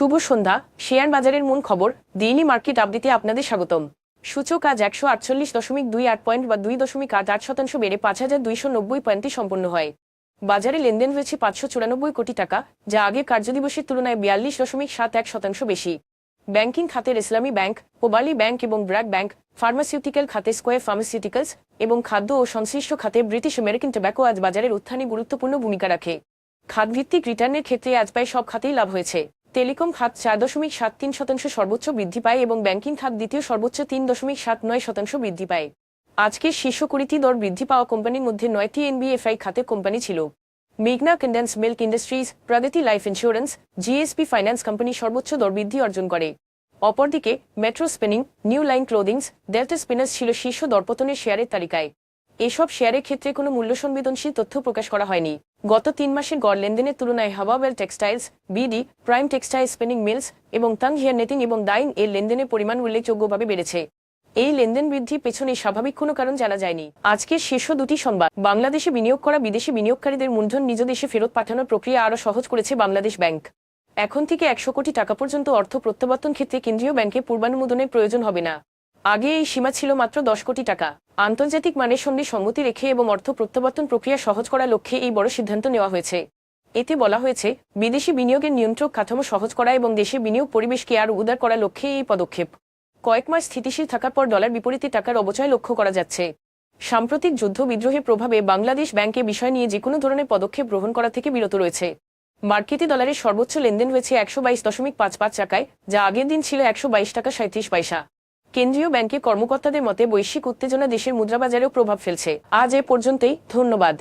শুভ সন্ধ্যা। Share বাজারের মূল খবর ডেইলি মার্কেট আপডেটে আপনাদের স্বাগতম। সূচক আজ 148.28 পয়েন্ট বা 2.88% বেড়ে 5,290 পয়েন্টে সম্পন্ন হয়। বাজারে লেনদেন হয়েছে 594 কোটি টাকা, যা আগের কার্যদিবসের তুলনায় 42.71% বেশি। ব্যাংকিং খাতের ইসলামী ব্যাংক, পোবালি ব্যাংক এবং ব্র্যাক ব্যাংক, ফার্মাসিউটিক্যাল খাতে স্কোয়ার ফার্মাসিউটিক্যালস এবং খাদ্য ও সংশ্লিষ্ট খাতে ব্রিটিশ আমেরিকান টোব্যাকো আজ বাজারের উত্থানে গুরুত্বপূর্ণ ভূমিকা রাখে। খাতভিত্তিক রিটার্নের ক্ষেত্রে আজ প্রায় সব খাতেই লাভ হয়েছে। টেলিকম খাত 4.73% সর্বোচ্চ বৃদ্ধি পায় এবং ব্যাংকিং খাত দ্বিতীয় সর্বোচ্চ 3.79% বৃদ্ধি পায়। আজকের শীর্ষ 20টি দর বৃদ্ধি পাওয়া কোম্পানির মধ্যে 9টি এনবিএফআই খাতের কোম্পানি ছিল। মেঘনা Condensed Milk Industries, Pragati Life Insurance, GSP Finance company সর্বোচ্চ দর বৃদ্ধি অর্জন করে। অপরদিকে Metro Spinning, New Line Clothings, Delta Spinners ছিল শীর্ষ দরপতনের শেয়ারের তালিকায়। এসব শেয়ারের ক্ষেত্রে কোনো মূল্য সংবেদনশীল তথ্য প্রকাশ করা হয়নি। গত 3 মাসের গড় লেনদেনের তুলনায় Hwa Well Textiles, BD, Prime Textile Spinning Mills এবং তাং হেয়ার নেটিং এবং ডাইং এর লেনদেনের পরিমাণ উল্লেখযোগ্যভাবে বেড়েছে। এই লেনদেন বৃদ্ধির পেছনে স্বাভাবিক কোনো কারণ জানা যায়নি। আজকের শীর্ষ দুটি সংবাদ। বাংলাদেশে বিনিয়োগ করা বিদেশি বিনিয়োগকারীদের মূলধন নিজ দেশে ফেরত পাঠানোর প্রক্রিয়া আরও সহজ করেছে বাংলাদেশ ব্যাংক। এখন থেকে 100 কোটি টাকা পর্যন্ত অর্থ প্রত্যাবর্তন ক্ষেত্রে কেন্দ্রীয় ব্যাংকে পূর্বানুমোদনের প্রয়োজন হবে না। আগে এই সীমা ছিল মাত্র 10 কোটি টাকা। আন্তর্জাতিক মানের সঙ্গে সঙ্গতি রেখে এবং অর্থ প্রত্যাবর্তন প্রক্রিয়া সহজ করার লক্ষ্যে এই বড় সিদ্ধান্ত নেওয়া হয়েছে। এতে বলা হয়েছে, বিদেশি বিনিয়োগের নিয়ন্ত্রক কাঠামো সহজ করা এবং দেশে বিনিয়োগ পরিবেশকে আরও উদার করার লক্ষ্যে এই পদক্ষেপ। কয়েক মাস স্থিতিশীল থাকার পর ডলার বিপরীতে টাকার অবচয় লক্ষ্য করা যাচ্ছে। সাম্প্রতিক যুদ্ধ বিদ্রোহের প্রভাবে বাংলাদেশ ব্যাংকে বিষয় নিয়ে যে কোনো ধরনের পদক্ষেপ গ্রহণ করা থেকে বিরত রয়েছে। মার্কেটে ডলারের সর্বোচ্চ লেনদেন হয়েছে 122.55 টাকায়, যা আগের দিন ছিল 122 টাকা 37 পয়সা। কেন্দ্রীয় ব্যাংকের কর্মকর্তাদের মতে বৈশ্বিক উত্তেজনা দেশের মুদ্রাবাজারেও প্রভাব ফেলছে। আজ এ পর্যন্তই, ধন্যবাদ।